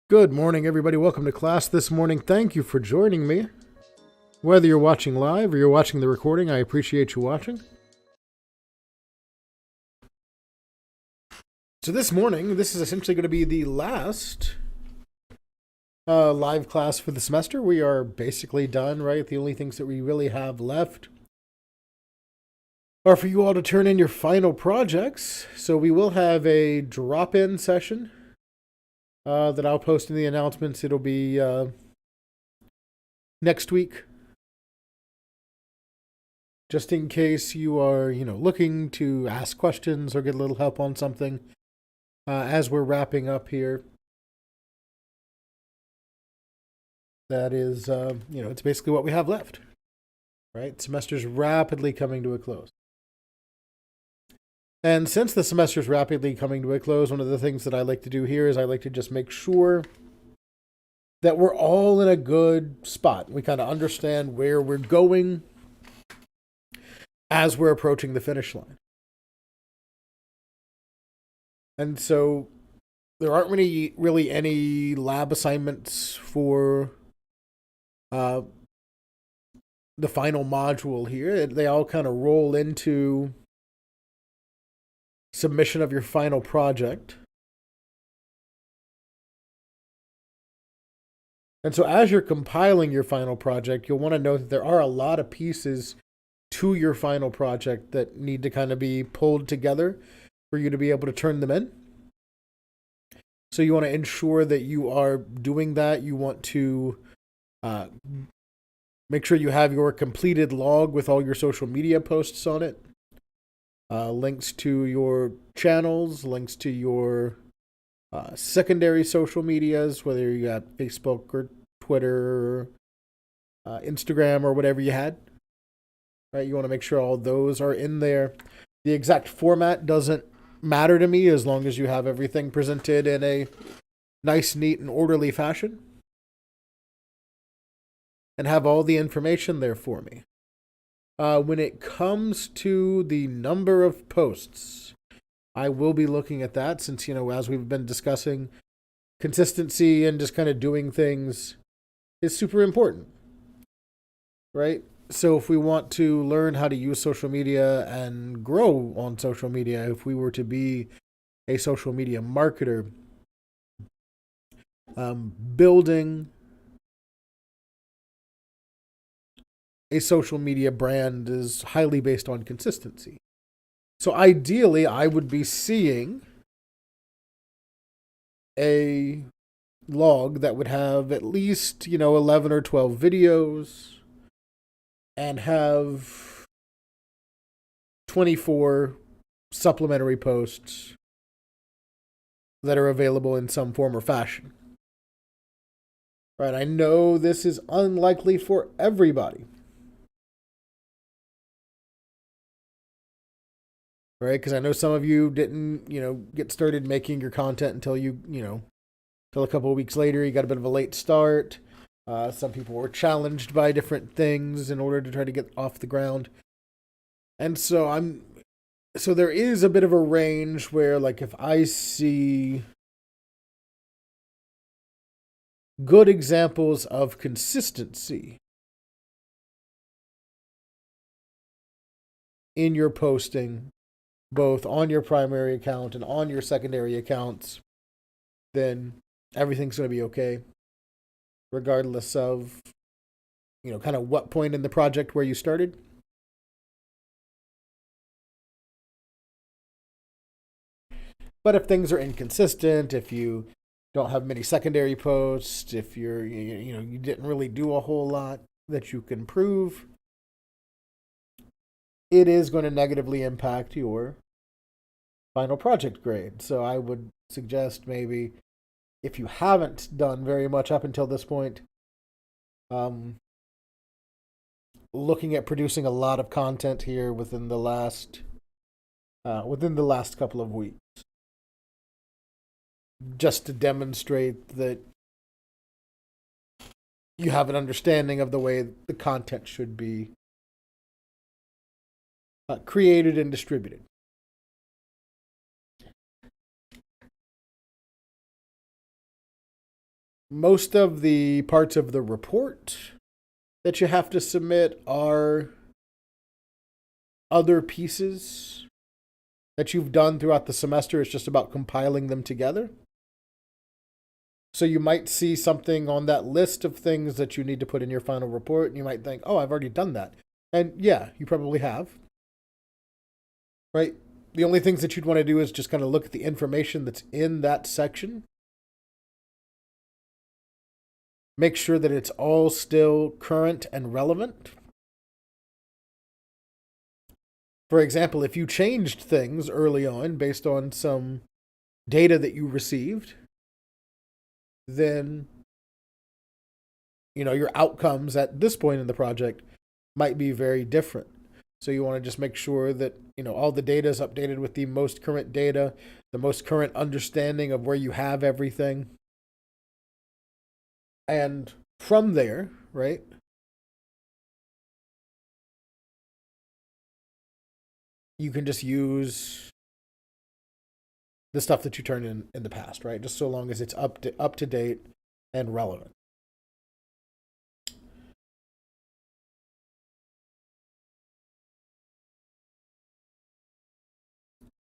Good morning, everybody. Welcome to class this morning. Thank you for joining me. Whether you're watching live or you're watching the recording, I appreciate you watching. So this morning, this is essentially going to be the last live class for the semester. We are basically done, right? The only things that we really have left are for you all to turn in your final projects. So we will have a drop-in session that I'll post in the announcements. It'll be next week, just in case you are, looking to ask questions or get a little help on something as we're wrapping up here. That is, it's basically what we have left, right? Semester's rapidly coming to a close. And since the semester's rapidly coming to a close, one of the things that I like to do here is I like to just make sure that we're all in a good spot. We kind of understand where we're going as we're approaching the finish line. And so there aren't really any lab assignments for the final module here. They all kind of roll into submission of your final project. And so as you're compiling your final project, you'll want to know that there are a lot of pieces to your final project that need to kind of be pulled together for you to be able to turn them in. So you want to ensure that you are doing that. You want to make sure you have your completed log with all your social media posts on it. Links to your channels, links to your secondary social medias, whether you got Facebook or Twitter, or, Instagram, or whatever you had. Right? You want to make sure all those are in there. The exact format doesn't matter to me as long as you have everything presented in a nice, neat, and orderly fashion. And have all the information there for me. When it comes to the number of posts, I will be looking at that since, as we've been discussing, consistency and just kind of doing things is super important, right? So if we want to learn how to use social media and grow on social media, if we were to be a social media marketer, building a social media brand is highly based on consistency. So ideally, I would be seeing a log that would have at least, 11 or 12 videos and have 24 supplementary posts that are available in some form or fashion. Right, I know this is unlikely for everybody. Right, because I know some of you didn't, get started making your content until till a couple of weeks later. You got a bit of a late start. Some people were challenged by different things in order to try to get off the ground. And so there is a bit of a range where, like, if I see good examples of consistency in your posting, both on your primary account and on your secondary accounts, then everything's going to be okay, regardless of, kind of what point in the project where you started. But if things are inconsistent, if you don't have many secondary posts, if you didn't really do a whole lot that you can prove, it is going to negatively impact your final project grade. So I would suggest maybe, if you haven't done very much up until this point, looking at producing a lot of content here within the last couple of weeks, just to demonstrate that you have an understanding of the way the content should be created and distributed. Most of the parts of the report that you have to submit are other pieces that you've done throughout the semester. It's just about compiling them together. So you might see something on that list of things that you need to put in your final report, and you might think, oh, I've already done that. And yeah, you probably have. Right? The only things that you'd want to do is just kind of look at the information that's in that section. Make sure that it's all still current and relevant. For example, if you changed things early on based on some data that you received, then your outcomes at this point in the project might be very different. So you want to just make sure that all the data is updated with the most current data, the most current understanding of where you have everything. And from there, right, you can just use the stuff that you turned in the past, right? Just so long as it's up to date and relevant.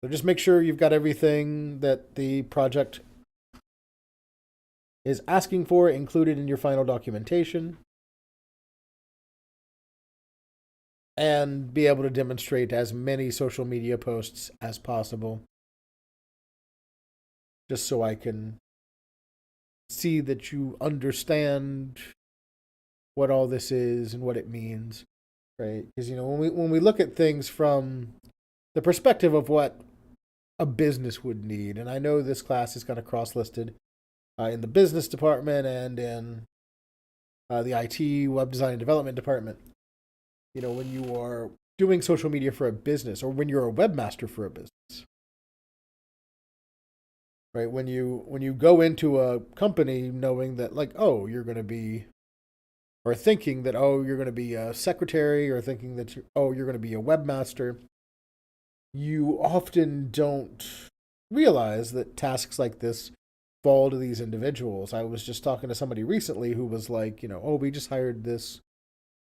So just make sure you've got everything that the project is asking for included in your final documentation, and be able to demonstrate as many social media posts as possible, just so I can see that you understand what all this is and what it means, right? Because when we look at things from the perspective of what a business would need, and I know this class is kind of cross-listed in the business department and in the IT, web design and development department. When you are doing social media for a business, or when you're a webmaster for a business, right? When you go into a company knowing that, like, oh, you're going to be, or thinking that, oh, you're going to be a secretary, or thinking that you're going to be a webmaster, you often don't realize that tasks like this fall to these individuals. I was just talking to somebody recently who was like, oh, we just hired this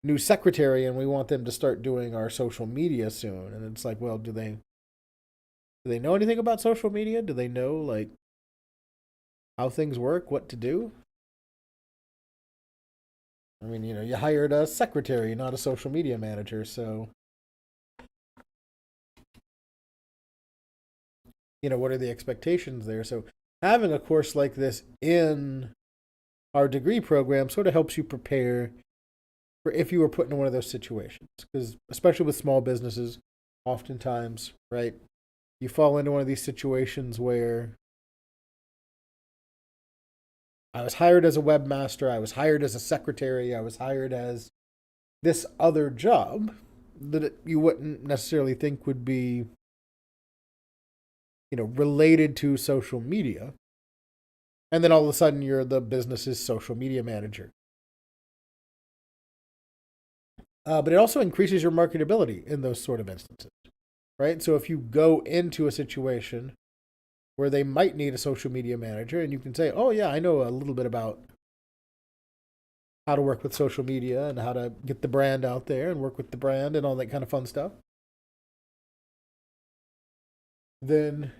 new secretary and we want them to start doing our social media soon. And it's like, well, do they know anything about social media? Do they know, like, how things work, what to do? I mean, you hired a secretary, not a social media manager, so what are the expectations there? So having a course like this in our degree program sort of helps you prepare for if you were put in one of those situations. Because especially with small businesses, oftentimes, right, you fall into one of these situations where I was hired as a webmaster, I was hired as a secretary, I was hired as this other job that you wouldn't necessarily think would be related to social media. And then all of a sudden you're the business's social media manager. But it also increases your marketability in those sort of instances, right? So if you go into a situation where they might need a social media manager, and you can say, oh yeah, I know a little bit about how to work with social media and how to get the brand out there and work with the brand and all that kind of fun stuff, then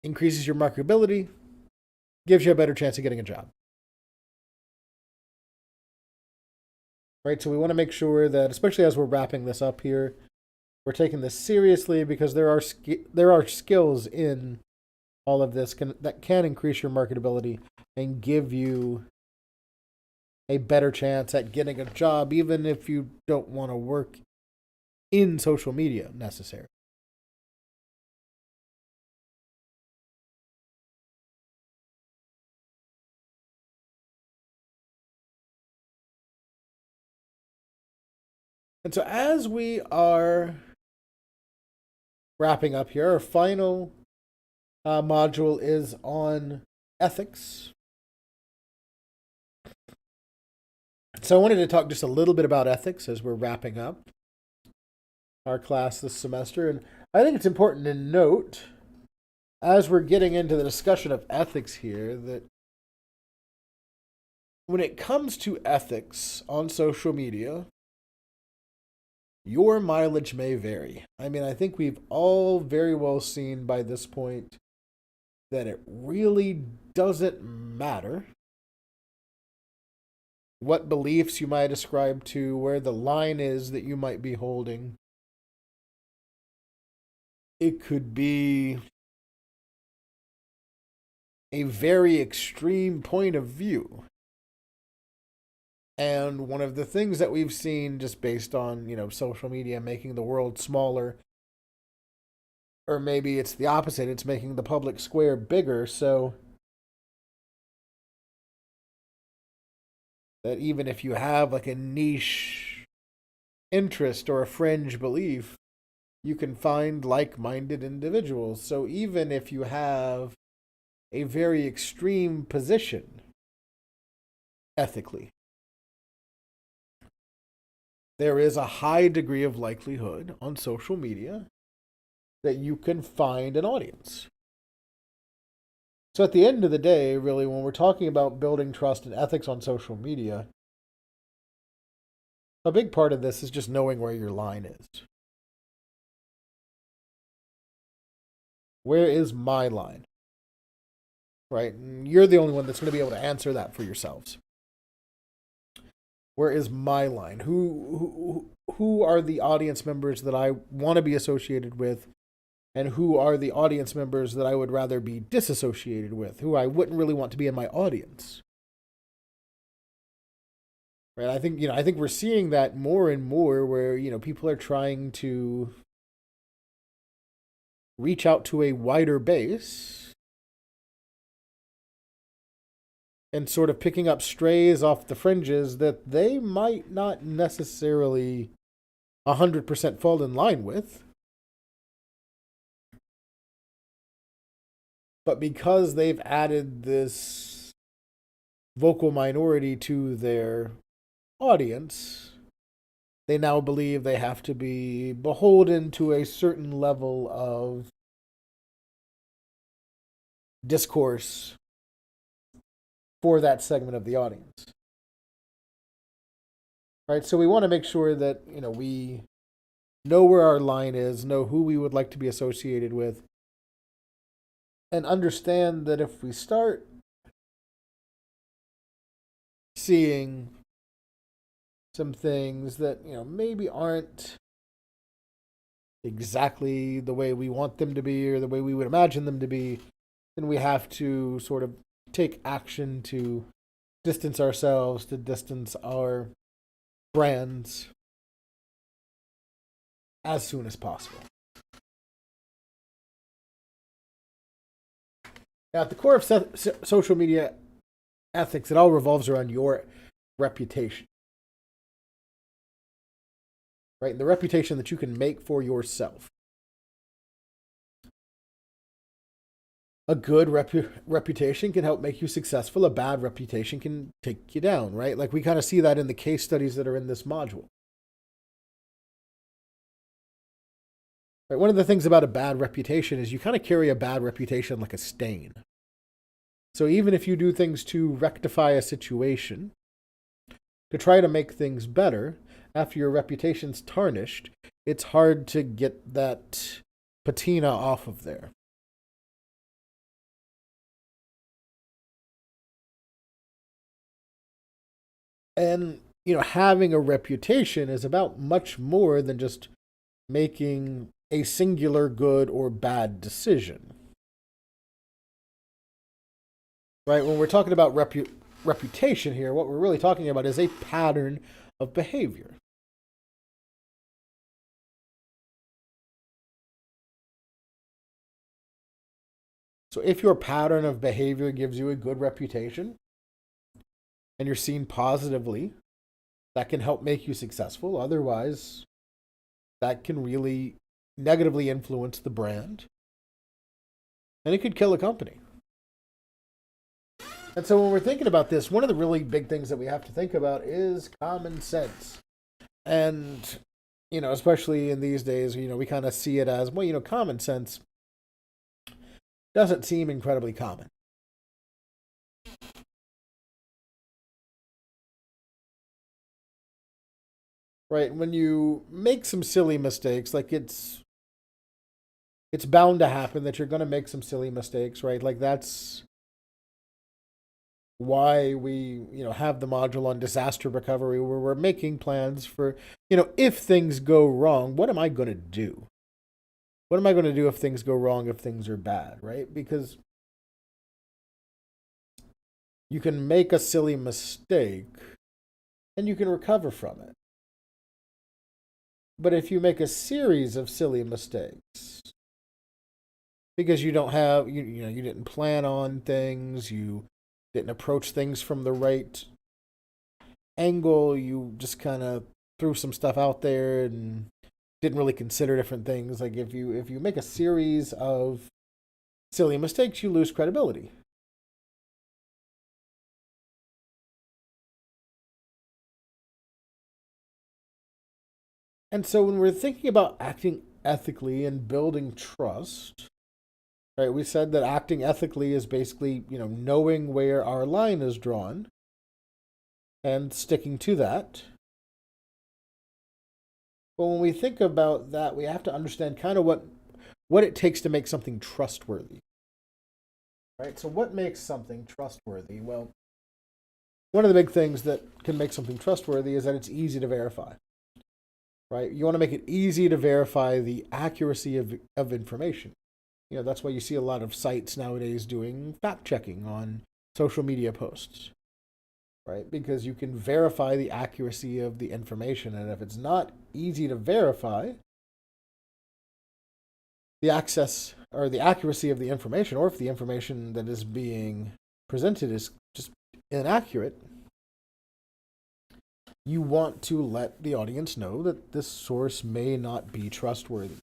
increases your marketability, gives you a better chance of getting a job. Right? So we want to make sure that, especially as we're wrapping this up here, we're taking this seriously, because there are skills in all of this that can increase your marketability and give you a better chance at getting a job, even if you don't want to work in social media necessarily. And so as we are wrapping up here, our final module is on ethics. So I wanted to talk just a little bit about ethics as we're wrapping up our class this semester. And I think it's important to note as we're getting into the discussion of ethics here, that when it comes to ethics on social media, your mileage may vary. I mean, I think we've all very well seen by this point that it really doesn't matter what beliefs you might ascribe to, where the line is that you might be holding. It could be a very extreme point of view. And one of the things that we've seen just based on, social media making the world smaller, or maybe it's the opposite, it's making the public square bigger, so that even if you have like a niche interest or a fringe belief, you can find like-minded individuals. So even if you have a very extreme position ethically, there is a high degree of likelihood on social media that you can find an audience. So at the end of the day, really, when we're talking about building trust and ethics on social media, a big part of this is just knowing where your line is. Where is my line? Right? And you're the only one that's going to be able to answer that for yourselves. Where is my line? Who are the audience members that I want to be associated with, and who are the audience members that I would rather be disassociated with, who I wouldn't really want to be in my audience? Right? I think we're seeing that more and more where, people are trying to reach out to a wider base and sort of picking up strays off the fringes that they might not necessarily 100% fall in line with. But because they've added this vocal minority to their audience, they now believe they have to be beholden to a certain level of discourse for that segment of the audience. Right? So we want to make sure that, we know where our line is, know who we would like to be associated with, and understand that if we start seeing some things that, maybe aren't exactly the way we want them to be or the way we would imagine them to be, then we have to sort of take action to distance ourselves, to distance our brands as soon as possible. Now, at the core of social media ethics, it all revolves around your reputation. Right? The reputation that you can make for yourself. A good reputation can help make you successful. A bad reputation can take you down, right? Like we kind of see that in the case studies that are in this module. Right? One of the things about a bad reputation is you kind of carry a bad reputation like a stain. So even if you do things to rectify a situation, to try to make things better, after your reputation's tarnished, it's hard to get that patina off of there. And, having a reputation is about much more than just making a singular good or bad decision. Right? When we're talking about reputation here, what we're really talking about is a pattern of behavior. So if your pattern of behavior gives you a good reputation, and you're seen positively, that can help make you successful. Otherwise, that can really negatively influence the brand. And it could kill a company. And so when we're thinking about this, one of the really big things that we have to think about is common sense. And, especially in these days, we kind of see it as, well, common sense. doesn't seem incredibly common. Right? When you make some silly mistakes, like it's bound to happen that you're going to make some silly mistakes, right? Like that's why we, have the module on disaster recovery where we're making plans for, if things go wrong, what am I going to do? What am I going to do if things go wrong, if things are bad, right? Because you can make a silly mistake and you can recover from it. But if you make a series of silly mistakes because you don't have you didn't plan on things, you didn't approach things from the right angle, you just kind of threw some stuff out there and didn't really consider different things. Like if you make a series of silly mistakes, you lose credibility. And so when we're thinking about acting ethically and building trust, right, we said that acting ethically is basically, knowing where our line is drawn and sticking to that. But when we think about that, we have to understand kind of what it takes to make something trustworthy. Right? So what makes something trustworthy? Well, one of the big things that can make something trustworthy is that it's easy to verify. Right? You want to make it easy to verify the accuracy of information. That's why you see a lot of sites nowadays doing fact checking on social media posts. Right? Because you can verify the accuracy of the information. And if it's not easy to verify the access or the accuracy of the information, or if the information that is being presented is just inaccurate, you want to let the audience know that this source may not be trustworthy.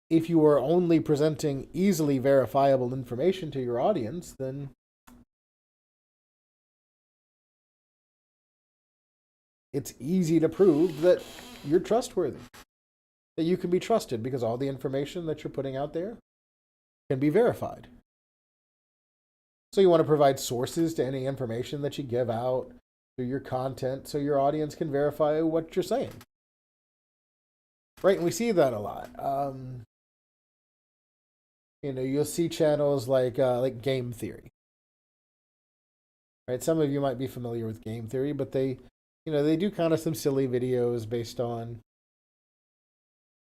If you are only presenting easily verifiable information to your audience, then it's easy to prove that you're trustworthy, that you can be trusted because all the information that you're putting out there can be verified. So you want to provide sources to any information that you give out through your content so your audience can verify what you're saying. Right? And we see that a lot. You'll see channels like Game Theory. Right? Some of you might be familiar with Game Theory, but they do kind of some silly videos based on,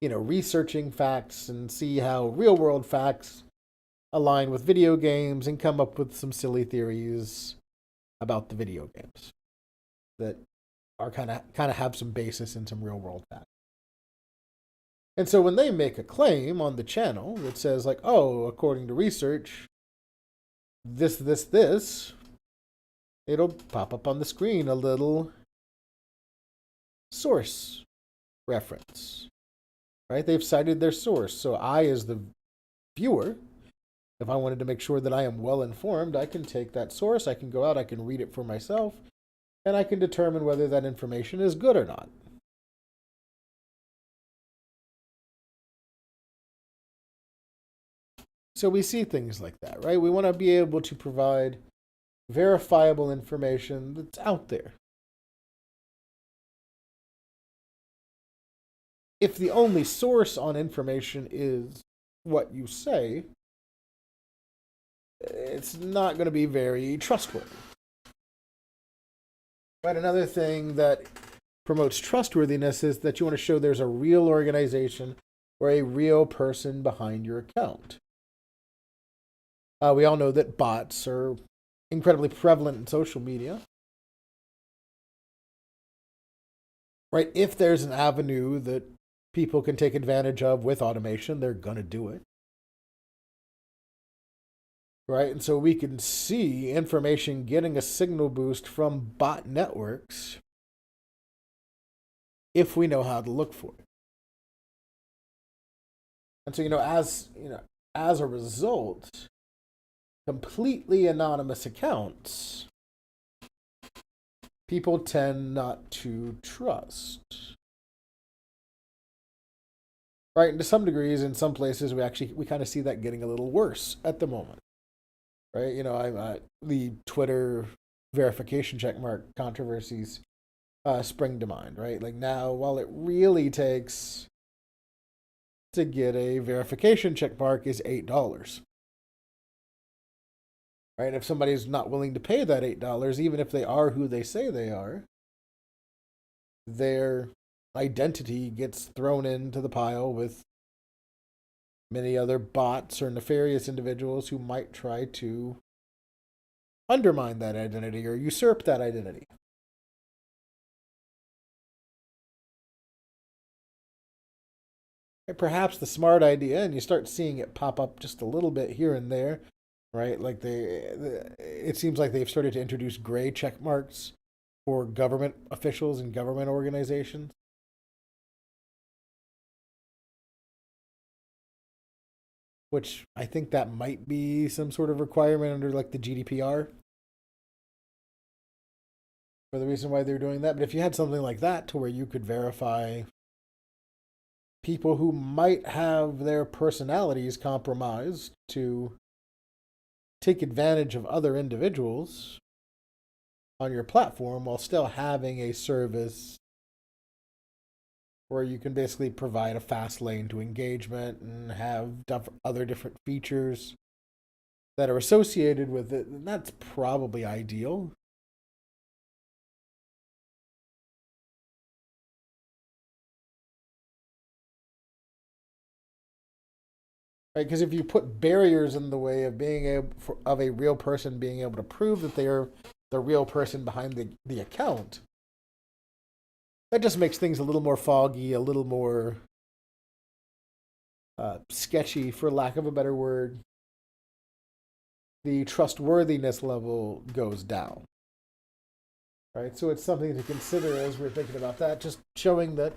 researching facts and see how real world facts align with video games and come up with some silly theories about the video games that are kind of have some basis in some real world facts. And so when they make a claim on the channel that says like, oh, according to research, this, it'll pop up on the screen a little source reference, right? They've cited their source. So I, as the viewer, if I wanted to make sure that I am well informed, I can take that source, I can go out, I can read it for myself, and I can determine whether that information is good or not. So we see things like that, right? We want to be able to provide verifiable information that's out there. If the only source on information is what you say, it's not going to be very trustworthy. Right? Another thing that promotes trustworthiness is that you want to show there's a real organization or a real person behind your account. We all know that bots are incredibly prevalent in social media. Right? If there's an avenue that people can take advantage of with automation, they're going to do it. Right? And so we can see information getting a signal boost from bot networks if we know how to look for it. And so, as a result, completely anonymous accounts, people tend not to trust. right? And to some degrees, in some places, we kind of see that getting a little worse at the moment, right? The Twitter verification checkmark controversies spring to mind, right? Like now, while it really takes to get a verification checkmark is $8, right? If somebody's not willing to pay that $8, even if they are who they say they are, their identity gets thrown into the pile with many other bots or nefarious individuals who might try to undermine that identity or usurp that identity. Perhaps the smart idea, and you start seeing it pop up just a little bit here and there, right? Like it seems like they've started to introduce gray check marks for government officials and government organizations. Which I think that might be some sort of requirement under like the GDPR for the reason why they're doing that. But if you had something like that to where you could verify people who might have their personalities compromised to take advantage of other individuals on your platform while still having a service where you can basically provide a fast lane to engagement and have other different features that are associated with it, then that's probably ideal. Right, because if you put barriers in the way of being able of a real person being able to prove that they are the real person behind the account, that just makes things a little more foggy, a little more sketchy, for lack of a better word. The trustworthiness level goes down. Right, so it's something to consider as we're thinking about that. Just showing that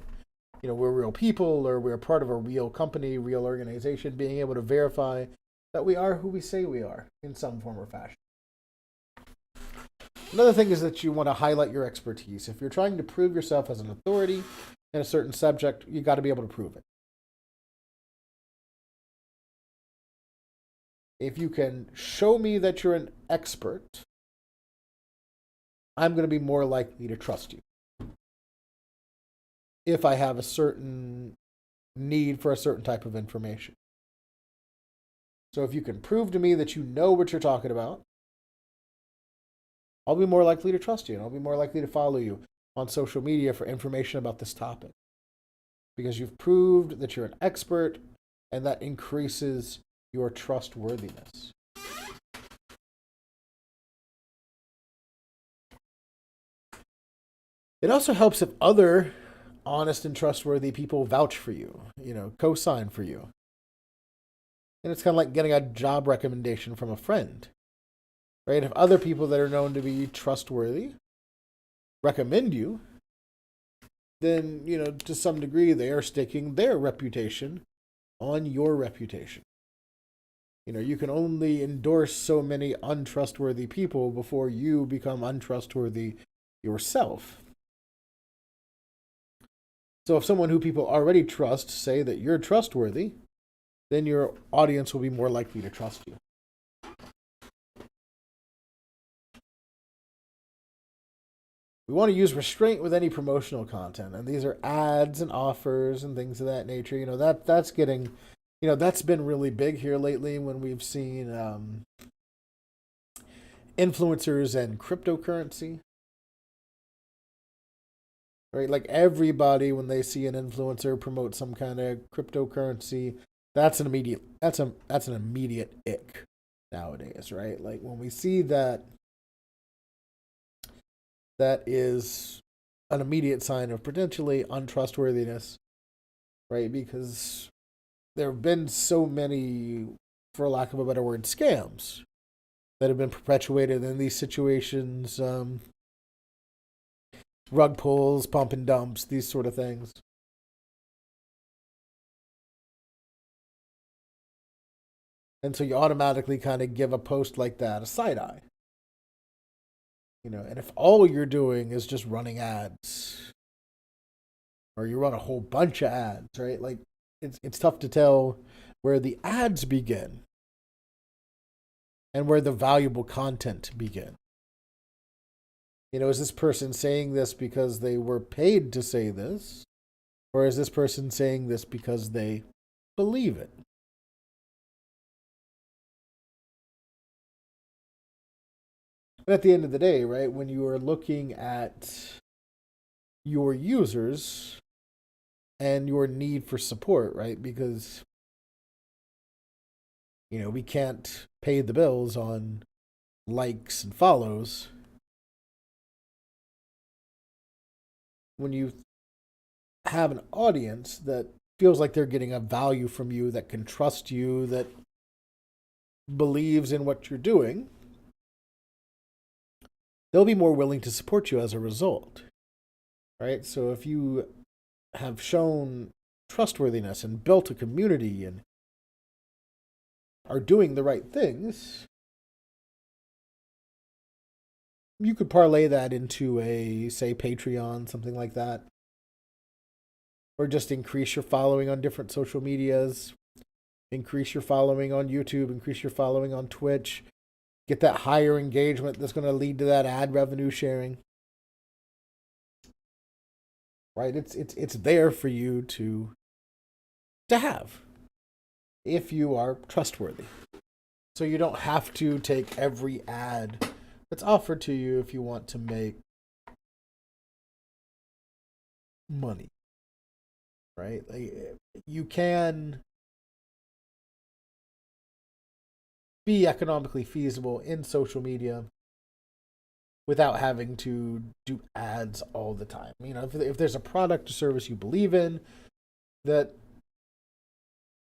we're real people or we're part of a real company, real organization, being able to verify that we are who we say we are in some form or fashion. Another thing is that you want to highlight your expertise. If you're trying to prove yourself as an authority in a certain subject, you got to be able to prove it. If you can show me that you're an expert, I'm going to be more likely to trust you. If I have a certain need for a certain type of information. So if you can prove to me that you know what you're talking about, I'll be more likely to trust you and I'll be more likely to follow you on social media for information about this topic. Because you've proved that you're an expert and that increases your trustworthiness. It also helps if other honest and trustworthy people vouch for you, co-sign for you. And it's kind of like getting a job recommendation from a friend, right? If other people that are known to be trustworthy recommend you, then, to some degree, they are staking their reputation on your reputation. You can only endorse so many untrustworthy people before you become untrustworthy yourself. So if someone who people already trust say that you're trustworthy, then your audience will be more likely to trust you. We want to use restraint with any promotional content, and these are ads and offers and things of that nature. That's getting, that's been really big here lately when we've seen influencers and cryptocurrency. Right, like everybody when they see an influencer promote some kind of cryptocurrency, that's an immediate ick nowadays, right? Like when we see that, that is an immediate sign of potentially untrustworthiness, right? Because there have been so many, for lack of a better word, scams that have been perpetuated in these situations. Rug pulls, pump and dumps, these sort of things. And so you automatically kind of give a post like that a side eye. And if all you're doing is just running ads, or you run a whole bunch of ads, right? Like it's tough to tell where the ads begin and where the valuable content begin. Is this person saying this because they were paid to say this? Or is this person saying this because they believe it? And at the end of the day, right, when you are looking at your users and your need for support, right, because, we can't pay the bills on likes and follows. When you have an audience that feels like they're getting a value from you, that can trust you, that believes in what you're doing, they'll be more willing to support you as a result, right? So if you have shown trustworthiness and built a community and are doing the right things, you could parlay that into a, say, Patreon, something like that. Or just increase your following on different social medias, increase your following on YouTube, increase your following on Twitch, get that higher engagement that's going to lead to that ad revenue sharing. Right? It's there for you to have if you are trustworthy. So you don't have to take every ad that's offered to you if you want to make money. Right? Like, you can be economically feasible in social media without having to do ads all the time. If there's a product or service you believe in that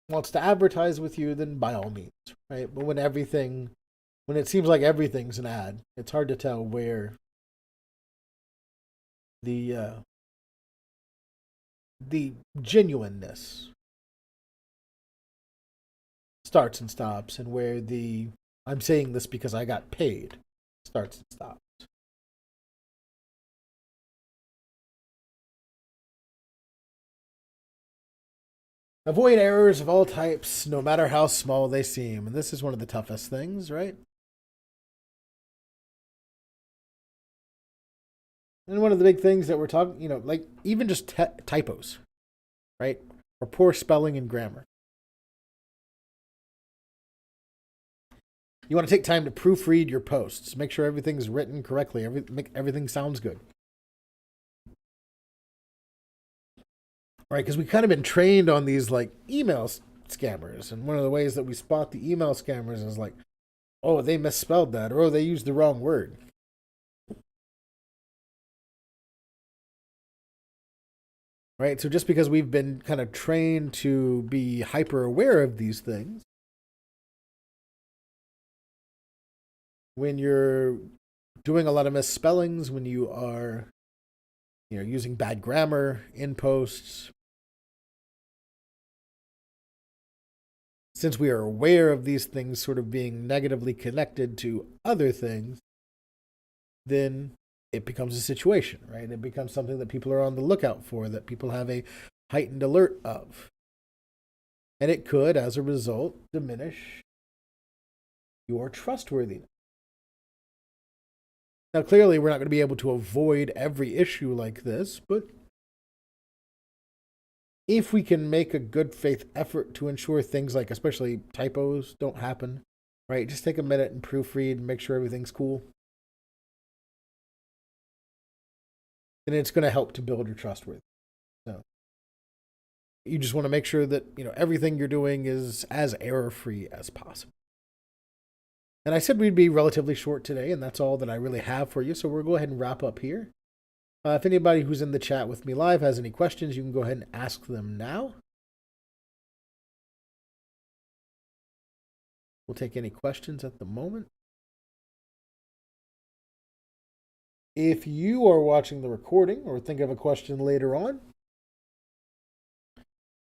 wants to advertise with you, then by all means, right? But when it seems like everything's an ad, it's hard to tell where the genuineness starts and stops, and where the I'm saying this because I got paid starts and stops. Avoid errors of all types, no matter how small they seem. And this is one of the toughest things, right? And one of the big things that we're talking, like even just typos, right? Or poor spelling and grammar. You want to take time to proofread your posts. Make sure everything's written correctly. Make everything sounds good. Right? Because we've kind of been trained on these like email scammers. And one of the ways that we spot the email scammers is like, oh, they misspelled that, or they used the wrong word. Right? So just because we've been kind of trained to be hyper aware of these things, when you're doing a lot of misspellings, when you are using bad grammar in posts, since we are aware of these things sort of being negatively connected to other things, then it becomes a situation, right? It becomes something that people are on the lookout for, that people have a heightened alert of. And it could, as a result, diminish your trustworthiness. Now, clearly, we're not going to be able to avoid every issue like this, but if we can make a good faith effort to ensure things like, especially typos, don't happen, right? Just take a minute and proofread and make sure everything's cool. And it's going to help to build your trustworthiness. So you just want to make sure that, everything you're doing is as error-free as possible. And I said we'd be relatively short today, and that's all that I really have for you. So we'll go ahead and wrap up here. If anybody who's in the chat with me live has any questions, you can go ahead and ask them now. We'll take any questions at the moment. If you are watching the recording or think of a question later on,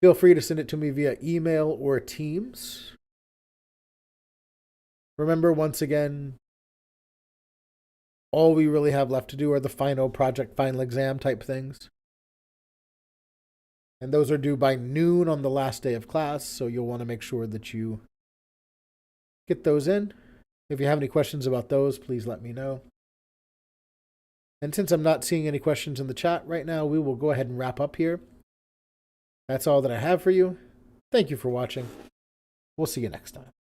feel free to send it to me via email or Teams. Remember, once again, all we really have left to do are the final project, final exam type things. And those are due by noon on the last day of class, so you'll want to make sure that you get those in. If you have any questions about those, please let me know. And since I'm not seeing any questions in the chat right now, we will go ahead and wrap up here. That's all that I have for you. Thank you for watching. We'll see you next time.